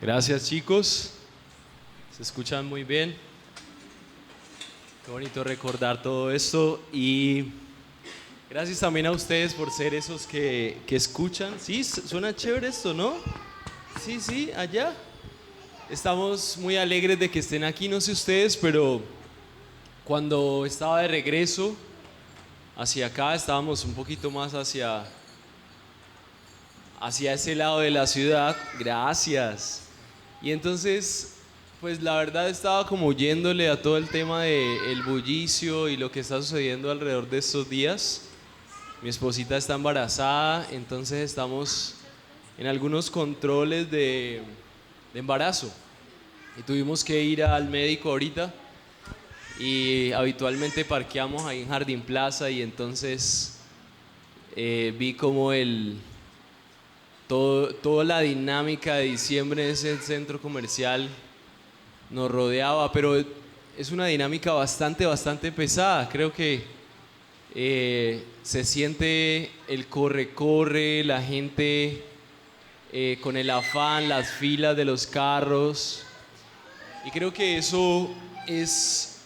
Gracias, chicos, se escuchan muy bien. Qué bonito recordar todo esto y gracias también a ustedes por ser esos que escuchan. Sí, suena chévere esto, ¿no? Sí, sí, allá. Estamos muy alegres de que estén aquí, no sé ustedes, pero cuando estaba de regreso hacia acá, estábamos un poquito más hacia ese lado de la ciudad. Gracias. Y entonces, pues la verdad estaba como huyéndole a todo el tema del bullicio y lo que está sucediendo alrededor de estos días. Mi esposita está embarazada, entonces estamos en algunos controles de embarazo. Y tuvimos que ir al médico ahorita y habitualmente parqueamos ahí en Jardín Plaza y entonces vi como toda la dinámica de diciembre en ese centro comercial nos rodeaba, pero es una dinámica bastante pesada. Creo que se siente el corre-corre, la gente con el afán, las filas de los carros. Y creo que eso es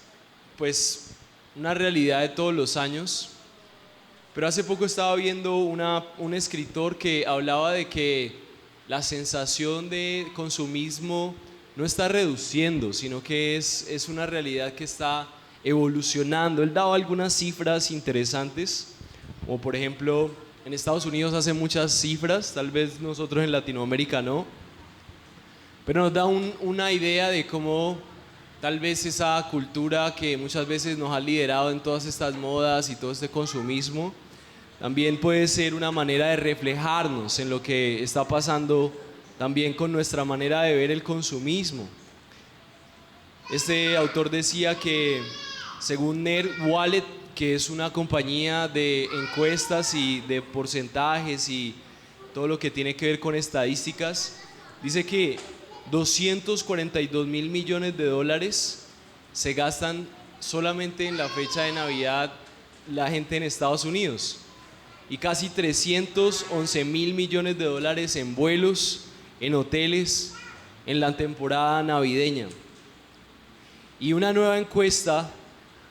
pues una realidad de todos los años. Pero hace poco estaba viendo un escritor que hablaba de que la sensación de consumismo no está reduciendo, sino que es una realidad que está evolucionando. Él daba algunas cifras interesantes, como por ejemplo, en Estados Unidos hace muchas cifras, tal vez nosotros en Latinoamérica no, pero nos da una idea de cómo tal vez esa cultura que muchas veces nos ha liderado en todas estas modas y todo este consumismo, también puede ser una manera de reflejarnos en lo que está pasando también con nuestra manera de ver el consumismo. Este autor decía que según NerdWallet, que es una compañía de encuestas y de porcentajes y todo lo que tiene que ver con estadísticas, dice que 242 mil millones de dólares se gastan solamente en la fecha de Navidad la gente en Estados Unidos y casi 311 mil millones de dólares en vuelos, en hoteles, en la temporada navideña. Y una nueva encuesta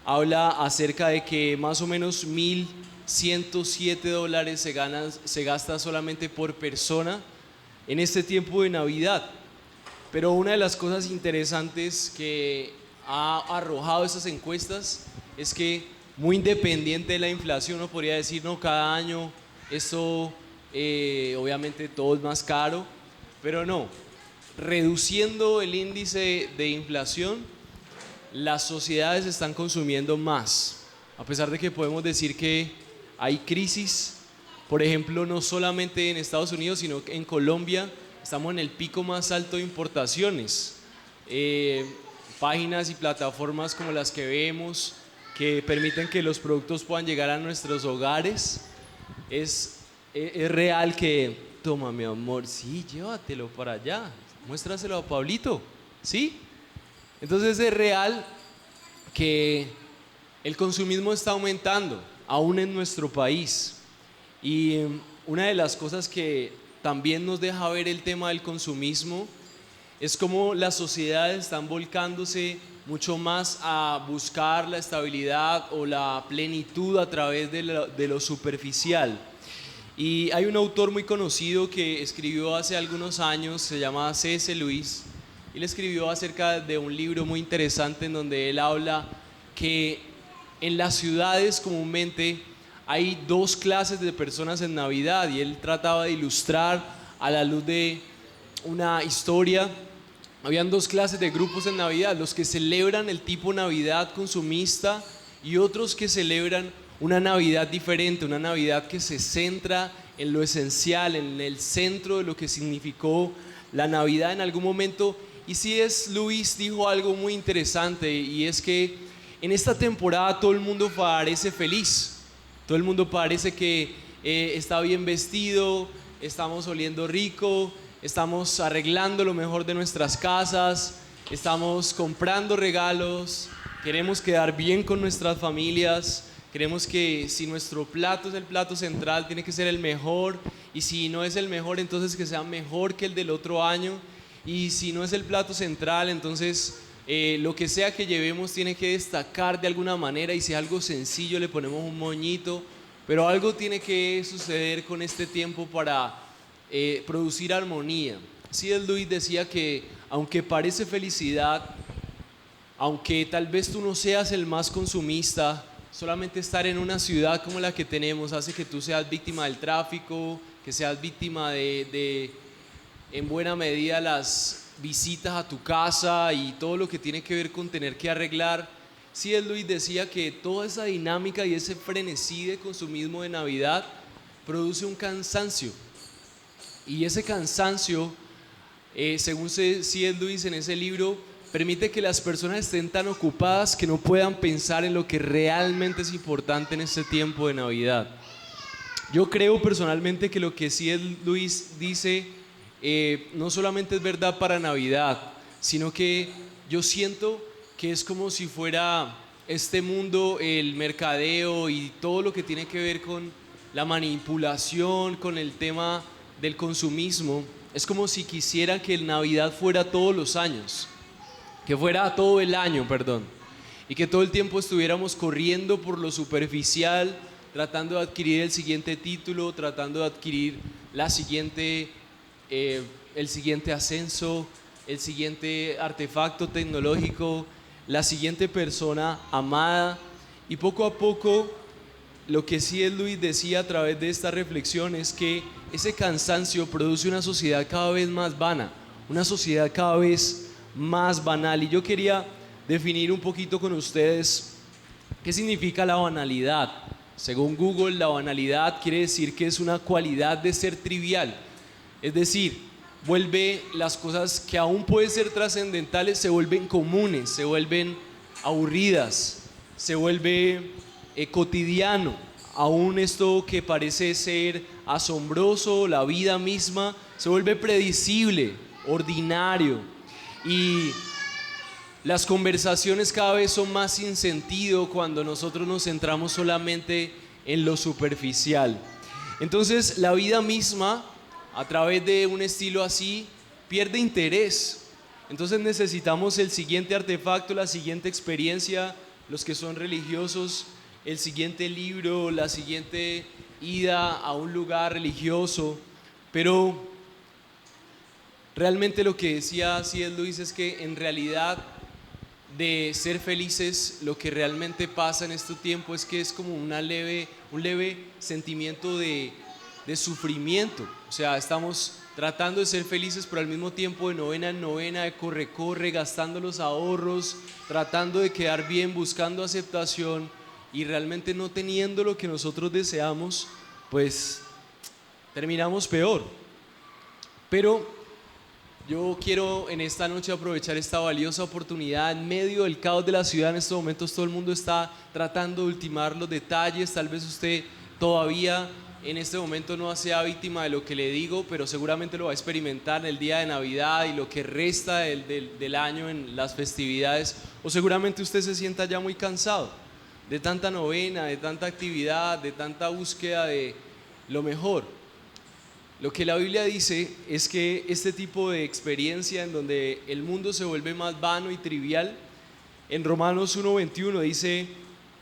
habla acerca de que más o menos 1.107 dólares se gasta solamente por persona en este tiempo de Navidad. Pero una de las cosas interesantes que ha arrojado estas encuestas es que, muy independiente de la inflación, uno podría decir, no, cada año esto obviamente todo es más caro, pero no, reduciendo el índice de inflación, las sociedades están consumiendo más, a pesar de que podemos decir que hay crisis. Por ejemplo, no solamente en Estados Unidos, sino que en Colombia estamos en el pico más alto de importaciones. Páginas y plataformas como las que vemos, que permiten que los productos puedan llegar a nuestros hogares. Es real que, toma mi amor, sí, llévatelo para allá, muéstraselo a Pablito, ¿sí? Entonces es real que el consumismo está aumentando, aún en nuestro país. Y una de las cosas que también nos deja ver el tema del consumismo es cómo las sociedades están volcándose mucho más a buscar la estabilidad o la plenitud a través de lo superficial. Y hay un autor muy conocido que escribió hace algunos años, se llama C.S. Lewis. Él escribió acerca de un libro muy interesante en donde él habla que en las ciudades comúnmente hay dos clases de personas en Navidad, y él trataba de ilustrar a la luz de una historia. Habían dos clases de grupos en Navidad: los que celebran el tipo Navidad consumista y otros que celebran una Navidad diferente, una Navidad que se centra en lo esencial, en el centro de lo que significó la Navidad en algún momento. Y C.S. Lewis dijo algo muy interesante, y es que en esta temporada todo el mundo parece feliz, todo el mundo parece que está bien vestido, estamos oliendo rico, estamos arreglando lo mejor de nuestras casas, estamos comprando regalos, queremos quedar bien con nuestras familias, queremos que si nuestro plato es el plato central, tiene que ser el mejor, y si no es el mejor, entonces que sea mejor que el del otro año. y si no es el plato central, entonces lo que sea que llevemos tiene que destacar de alguna manera, y si es algo sencillo le ponemos un moñito, pero algo tiene que suceder con este tiempo para producir armonía. C.S. Lewis decía que aunque parece felicidad, aunque tal vez tú no seas el más consumista, solamente estar en una ciudad como la que tenemos hace que tú seas víctima del tráfico, que seas víctima en buena medida, las visitas a tu casa y todo lo que tiene que ver con tener que arreglar. C.S. Lewis decía que toda esa dinámica y ese frenesí de consumismo de Navidad produce un cansancio. Y ese cansancio, según C.S. Lewis en ese libro, permite que las personas estén tan ocupadas que no puedan pensar en lo que realmente es importante en este tiempo de Navidad. Yo creo personalmente que lo que C.S. Lewis dice no solamente es verdad para Navidad, sino que yo siento que es como si fuera este mundo, el mercadeo y todo lo que tiene que ver con la manipulación, con el tema del consumismo. Es como si quisieran que el Navidad fuera todos los años, que fuera todo el año, perdón, y que todo el tiempo estuviéramos corriendo por lo superficial, tratando de adquirir el siguiente título, tratando de adquirir el siguiente ascenso, el siguiente artefacto tecnológico, la siguiente persona amada. Y poco a poco, lo que C.S. Lewis decía a través de esta reflexión es que ese cansancio produce una sociedad cada vez más vana, una sociedad cada vez más banal. Y yo quería definir un poquito con ustedes qué significa la banalidad. Según Google, la banalidad quiere decir que es una cualidad de ser trivial, es decir, vuelve las cosas que aún pueden ser trascendentales, se vuelven comunes, se vuelven aburridas, se vuelve cotidiano. Aún esto que parece ser asombroso, la vida misma, se vuelve predecible, ordinario, y las conversaciones cada vez son más sin sentido cuando nosotros nos centramos solamente en lo superficial. Entonces la vida misma, a través de un estilo así, pierde interés. Entonces necesitamos el siguiente artefacto, la siguiente experiencia, los que son religiosos, el siguiente libro, la siguiente ida a un lugar religioso. Pero realmente lo que decía C.S. Lewis es que en realidad, de ser felices, lo que realmente pasa en este tiempo es que es como un leve sentimiento de sufrimiento. O sea, estamos tratando de ser felices, pero al mismo tiempo de novena en novena, de corre, gastando los ahorros, tratando de quedar bien, buscando aceptación, y realmente no teniendo lo que nosotros deseamos, pues terminamos peor. Pero yo quiero en esta noche aprovechar esta valiosa oportunidad. En medio del caos de la ciudad en estos momentos todo el mundo está tratando de ultimar los detalles. Tal vez usted todavía en este momento no sea víctima de lo que le digo, pero seguramente lo va a experimentar en el día de Navidad y lo que resta del año en las festividades. O seguramente usted se sienta ya muy cansado de tanta novena, de tanta actividad, de tanta búsqueda de lo mejor. Lo que la Biblia dice es que este tipo de experiencia en donde el mundo se vuelve más vano y trivial, en Romanos 1:21 dice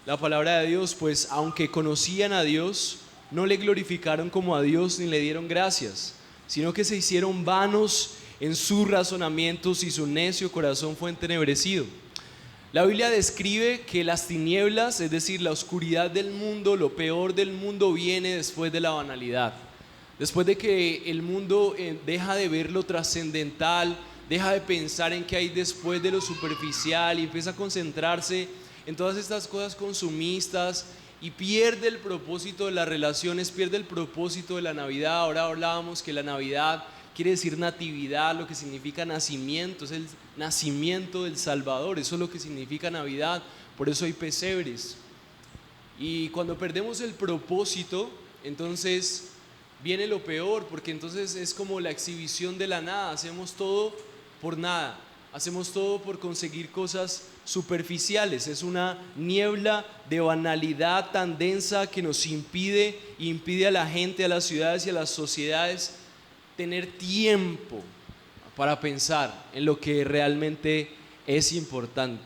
la palabra de Dios: pues aunque conocían a Dios, no le glorificaron como a Dios ni le dieron gracias, sino que se hicieron vanos en sus razonamientos y su necio corazón fue entenebrecido. La Biblia describe que las tinieblas, es decir, la oscuridad del mundo, lo peor del mundo, viene después de la banalidad. Después de que el mundo deja de ver lo trascendental, deja de pensar en qué hay después de lo superficial y empieza a concentrarse en todas estas cosas consumistas y pierde el propósito de las relaciones, pierde el propósito de la Navidad. Ahora hablábamos que la Navidad quiere decir natividad, lo que significa nacimiento, es el nacimiento del Salvador, eso es lo que significa Navidad, por eso hay pesebres. Y cuando perdemos el propósito, entonces viene lo peor, porque entonces es como la exhibición de la nada, hacemos todo por nada, hacemos todo por conseguir cosas superficiales. Es una niebla de banalidad tan densa que nos impide a la gente, a las ciudades y a las sociedades tener tiempo, para pensar en lo que realmente es importante.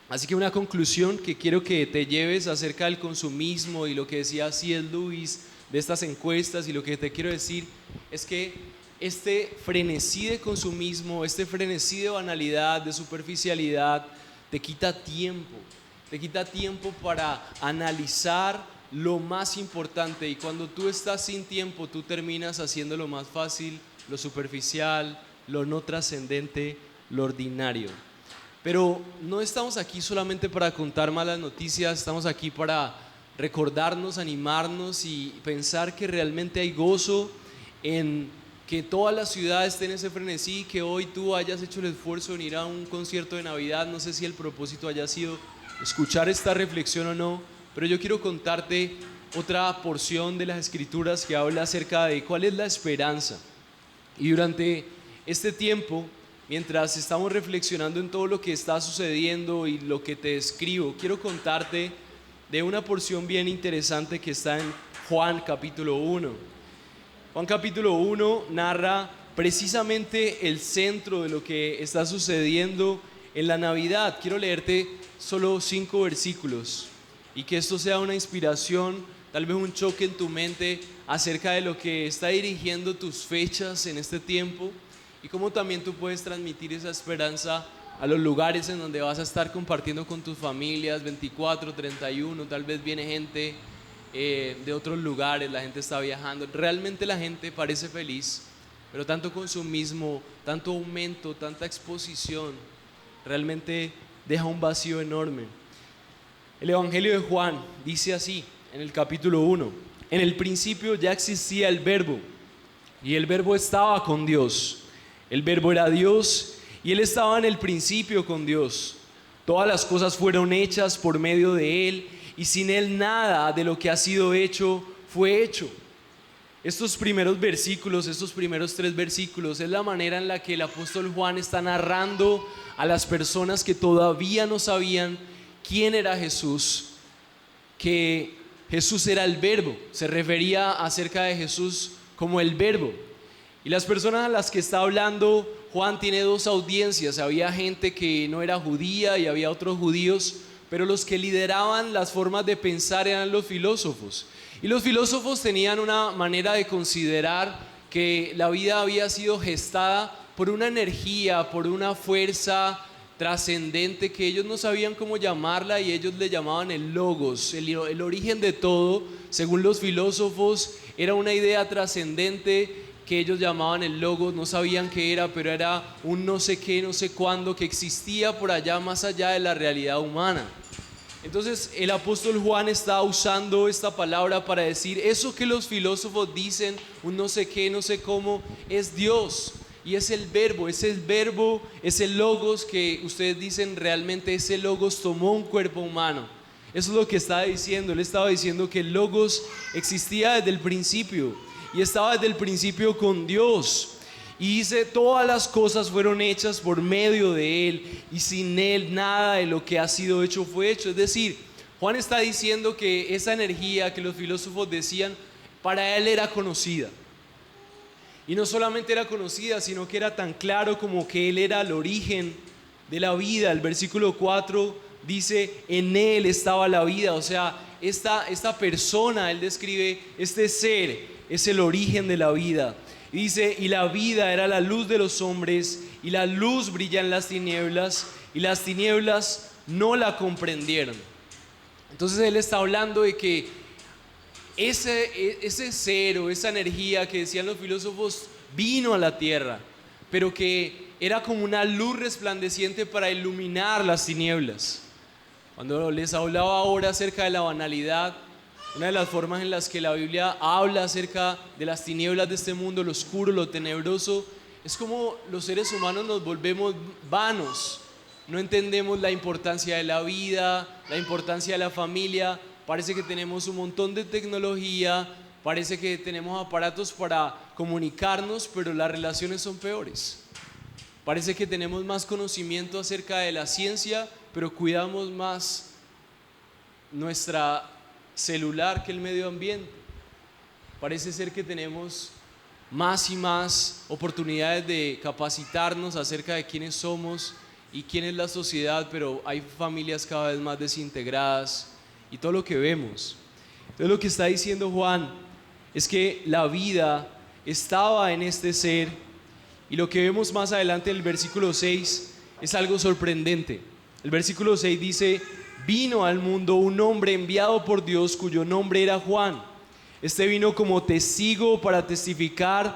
Así que una conclusión que quiero que te lleves acerca del consumismo y lo que decía C.S. Lewis de estas encuestas, y lo que te quiero decir es que este frenesí de consumismo, este frenesí de banalidad, de superficialidad, te quita tiempo para analizar lo más importante, y cuando tú estás sin tiempo, tú terminas haciendo lo más fácil, lo superficial, lo no trascendente, lo ordinario. Pero no estamos aquí solamente para contar malas noticias, estamos aquí para recordarnos, animarnos y pensar que realmente hay gozo en que toda la ciudad esté en ese frenesí, que hoy tú hayas hecho el esfuerzo en ir a un concierto de Navidad. No sé si el propósito haya sido escuchar esta reflexión o no, pero yo quiero contarte otra porción de las Escrituras que habla acerca de cuál es la esperanza. Y durante este tiempo, mientras estamos reflexionando en todo lo que está sucediendo y lo que te describo, quiero contarte de una porción bien interesante que está en Juan capítulo 1. Juan capítulo 1 narra precisamente el centro de lo que está sucediendo en la Navidad. Quiero leerte solo 5 versículos y que esto sea una inspiración, tal vez un choque en tu mente acerca de lo que está dirigiendo tus fechas en este tiempo, y cómo también tú puedes transmitir esa esperanza a los lugares en donde vas a estar compartiendo con tus familias, 24, 31, tal vez viene gente de otros lugares, la gente está viajando, realmente la gente parece feliz, pero tanto consumismo, tanto aumento, tanta exposición, realmente deja un vacío enorme. El Evangelio de Juan dice así, en el capítulo 1, en el principio ya existía el Verbo, y el Verbo estaba con Dios. El Verbo era Dios y Él estaba en el principio con Dios. Todas las cosas fueron hechas por medio de Él, y sin Él nada de lo que ha sido hecho fue hecho. Estos primeros versículos, estos primeros 3 versículos, es la manera en la que el apóstol Juan está narrando a las personas que todavía no sabían quién era Jesús, que Jesús era el Verbo. Se refería acerca de Jesús como el Verbo. Y las personas a las que está hablando Juan tiene 2 audiencias. Había gente que no era judía y había otros judíos, pero los que lideraban las formas de pensar eran los filósofos. Y los filósofos tenían una manera de considerar que la vida había sido gestada por una energía, por una fuerza trascendente que ellos no sabían cómo llamarla, y ellos le llamaban el logos. El origen de todo, según los filósofos, era una idea trascendente que ellos llamaban el logos. No sabían qué era, pero era un no sé qué, no sé cuándo, que existía por allá, más allá de la realidad humana. Entonces el apóstol Juan está usando esta palabra para decir eso que los filósofos dicen, un no sé qué, no sé cómo, es Dios. Y es el verbo, ese logos que ustedes dicen, realmente ese logos tomó un cuerpo humano. Eso es lo que estaba diciendo. Él estaba diciendo que el logos existía desde el principio, y estaba desde el principio con Dios. Y dice, todas las cosas fueron hechas por medio de Él, y sin Él nada de lo que ha sido hecho fue hecho. Es decir, Juan está diciendo que esa energía que los filósofos decían, para Él era conocida. Y no solamente era conocida, sino que era tan claro como que Él era el origen de la vida. El versículo 4 dice, en Él estaba la vida. O sea, esta persona, Él describe este ser, es el origen de la vida. Y dice, y la vida era la luz de los hombres, y la luz brilla en las tinieblas, y las tinieblas no la comprendieron. Entonces Él está hablando de que ese ser o esa energía que decían los filósofos vino a la tierra, pero que era como una luz resplandeciente para iluminar las tinieblas. Cuando les hablaba ahora acerca de la banalidad, una de las formas en las que la Biblia habla acerca de las tinieblas de este mundo, lo oscuro, lo tenebroso, es como los seres humanos nos volvemos vanos. No entendemos la importancia de la vida, la importancia de la familia. Parece que tenemos un montón de tecnología, parece que tenemos aparatos para comunicarnos, pero las relaciones son peores. Parece que tenemos más conocimiento acerca de la ciencia, pero cuidamos más nuestra celular que el medio ambiente. Parece ser que tenemos más y más oportunidades de capacitarnos acerca de quiénes somos y quién es la sociedad, pero hay familias cada vez más desintegradas y todo lo que vemos. Entonces lo que está diciendo Juan es que la vida estaba en este ser, y lo que vemos más adelante en el versículo 6 es algo sorprendente. El versículo 6 dice: vino al mundo un hombre enviado por Dios cuyo nombre era Juan. Este vino como testigo para testificar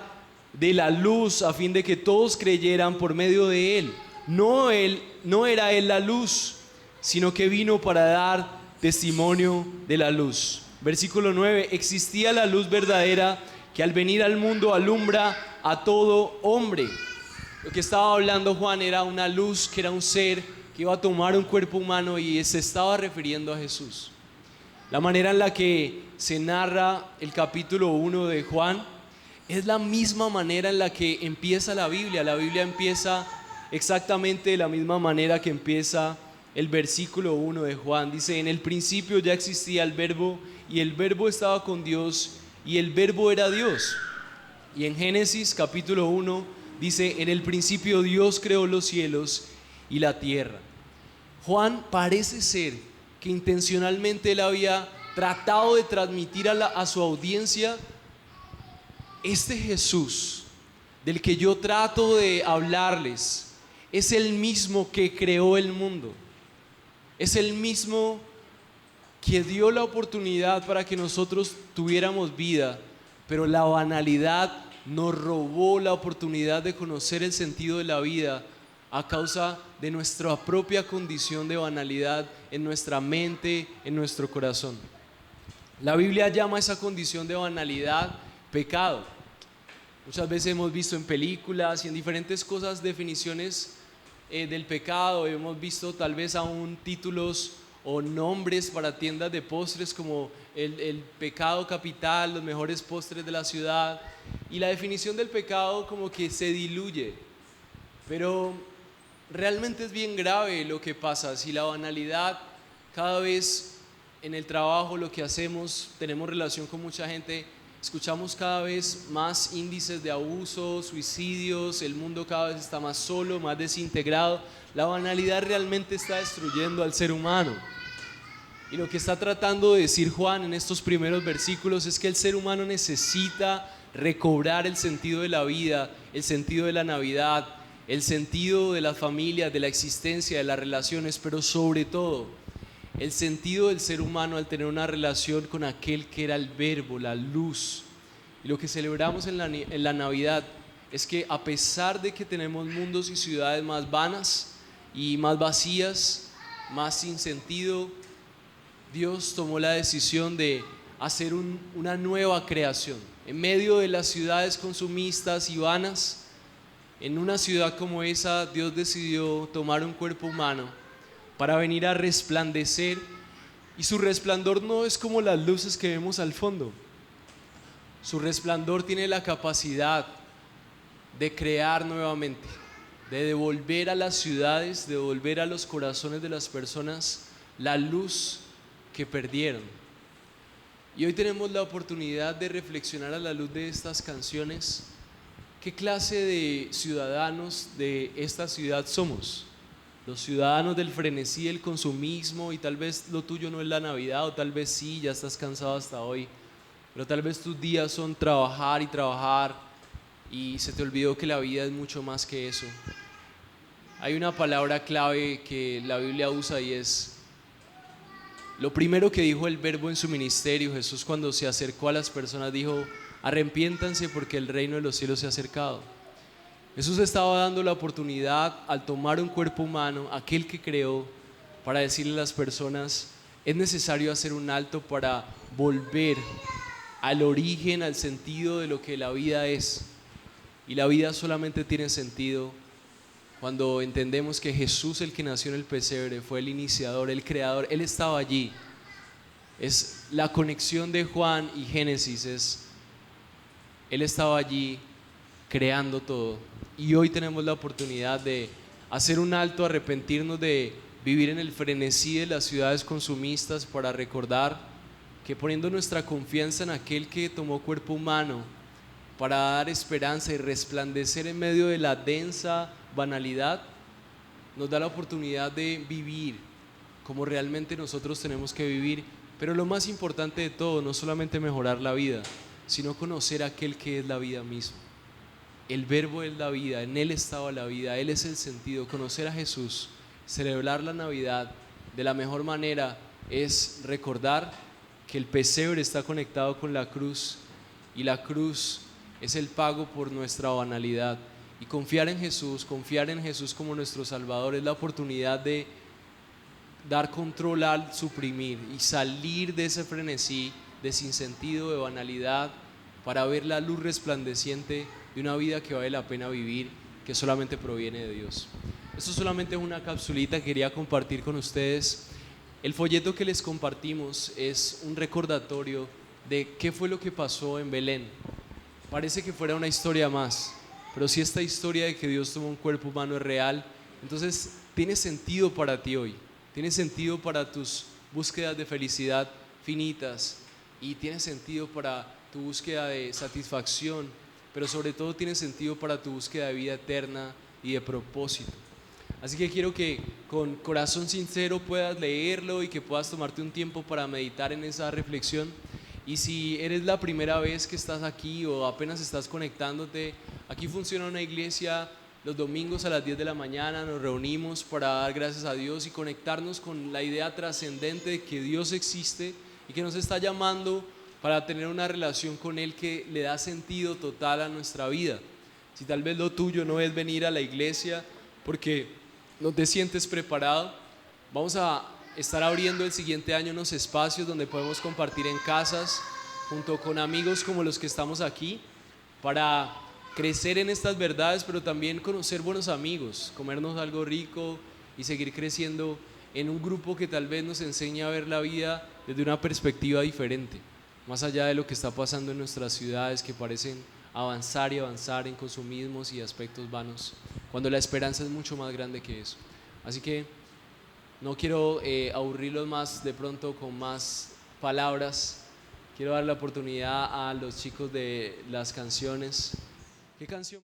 de la luz, a fin de que todos creyeran por medio de él. No era él la luz, sino que vino para dar testimonio de la luz. Versículo 9: existía la luz verdadera que al venir al mundo alumbra a todo hombre. Lo que estaba hablando Juan era una luz, que era un ser que iba a tomar un cuerpo humano, y se estaba refiriendo a Jesús. La manera en la que se narra el capítulo 1 de Juan es la misma manera en la que empieza la Biblia. La Biblia empieza exactamente de la misma manera que empieza el versículo 1 de Juan. Dice: en el principio ya existía el verbo, y el verbo estaba con Dios, y el verbo era Dios. Y en Génesis capítulo 1 dice: en el principio Dios creó los cielos y la tierra. Juan parece ser que intencionalmente él había tratado de transmitir a su audiencia: este Jesús del que yo trato de hablarles es el mismo que creó el mundo, es el mismo que dio la oportunidad para que nosotros tuviéramos vida, pero la banalidad nos robó la oportunidad de conocer el sentido de la vida a causa de nuestra propia condición de banalidad en nuestra mente, en nuestro corazón. La Biblia llama a esa condición de banalidad pecado. Muchas veces hemos visto en películas y en diferentes cosas definiciones del pecado. Hemos visto tal vez aún títulos o nombres para tiendas de postres como el pecado capital, los mejores postres de la ciudad, y la definición del pecado como que se diluye. Pero realmente es bien grave lo que pasa si la banalidad, cada vez en el trabajo, lo que hacemos, tenemos relación con mucha gente, escuchamos cada vez más índices de abuso, suicidios, el mundo cada vez está más solo, más desintegrado. La banalidad realmente está destruyendo al ser humano. Y lo que está tratando de decir Juan en estos primeros versículos es que el ser humano necesita recobrar el sentido de la vida, el sentido de la Navidad, el sentido de las familias, de la existencia, de las relaciones, pero sobre todo el sentido del ser humano al tener una relación con aquel que era el verbo, la luz. Y lo que celebramos en la Navidad es que a pesar de que tenemos mundos y ciudades más vanas y más vacías, más sin sentido, Dios tomó la decisión de hacer una nueva creación. En medio de las ciudades consumistas y vanas, en una ciudad como esa, Dios decidió tomar un cuerpo humano para venir a resplandecer, y su resplandor no es como las luces que vemos al fondo. Su resplandor tiene la capacidad de crear nuevamente, de devolver a las ciudades, de devolver a los corazones de las personas la luz que perdieron. Y hoy tenemos la oportunidad de reflexionar a la luz de estas canciones qué clase de ciudadanos de esta ciudad somos. Los ciudadanos del frenesí, del consumismo, y tal vez lo tuyo no es la Navidad, o tal vez sí, ya estás cansado hasta hoy, pero tal vez tus días son trabajar y trabajar y se te olvidó que la vida es mucho más que eso. Hay una palabra clave que la Biblia usa y es lo primero que dijo el verbo en su ministerio. Jesús, cuando se acercó a las personas, dijo: arrepiéntanse porque el reino de los cielos se ha acercado. Jesús estaba dando la oportunidad al tomar un cuerpo humano, aquel que creó, para decirle a las personas: es necesario hacer un alto para volver al origen, al sentido de lo que la vida es. Y la vida solamente tiene sentido cuando entendemos que Jesús, el que nació en el pesebre, fue el iniciador, el creador. Él estaba allí. Es la conexión de Juan y Génesis, Él estaba allí creando todo. Y hoy tenemos la oportunidad de hacer un alto, arrepentirnos de vivir en el frenesí de las ciudades consumistas, para recordar que poniendo nuestra confianza en aquel que tomó cuerpo humano, para dar esperanza y resplandecer en medio de la densa banalidad, nos da la oportunidad de vivir como realmente nosotros tenemos que vivir. Pero lo más importante de todo, no solamente mejorar la vida, sino conocer a aquel que es la vida misma. El verbo es la vida, en Él estaba la vida, Él es el sentido. Conocer a Jesús, celebrar la Navidad de la mejor manera es recordar que el pesebre está conectado con la cruz y la cruz es el pago por nuestra banalidad. Y confiar en Jesús como nuestro Salvador es la oportunidad de dar control al suprimir y salir de ese frenesí de sinsentido, de banalidad, para ver la luz resplandeciente de una vida que vale la pena vivir, que solamente proviene de Dios. Esto solamente es una capsulita que quería compartir con ustedes. El folleto que les compartimos es un recordatorio de qué fue lo que pasó en Belén. Parece que fuera una historia más, pero si esta historia de que Dios tomó un cuerpo humano es real, entonces tiene sentido para ti hoy, tiene sentido para tus búsquedas de felicidad finitas y tiene sentido para tu búsqueda de satisfacción, pero sobre todo tiene sentido para tu búsqueda de vida eterna y de propósito. Así que quiero que con corazón sincero puedas leerlo y que puedas tomarte un tiempo para meditar en esa reflexión. Y si eres la primera vez que estás aquí o apenas estás conectándote, aquí funciona una iglesia los domingos a las 10 de la mañana, nos reunimos para dar gracias a Dios y conectarnos con la idea trascendente de que Dios existe y que nos está llamando para tener una relación con Él que le da sentido total a nuestra vida. Si tal vez lo tuyo no es venir a la iglesia porque no te sientes preparado, vamos a estar abriendo el siguiente año unos espacios donde podemos compartir en casas junto con amigos como los que estamos aquí para crecer en estas verdades, pero también conocer buenos amigos, comernos algo rico y seguir creciendo en un grupo que tal vez nos enseñe a ver la vida desde una perspectiva diferente, más allá de lo que está pasando en nuestras ciudades que parecen avanzar y avanzar en consumismos y aspectos vanos, cuando la esperanza es mucho más grande que eso. Así que no quiero aburrirlos más de pronto con más palabras. Quiero dar la oportunidad a los chicos de las canciones. ¿Qué canción?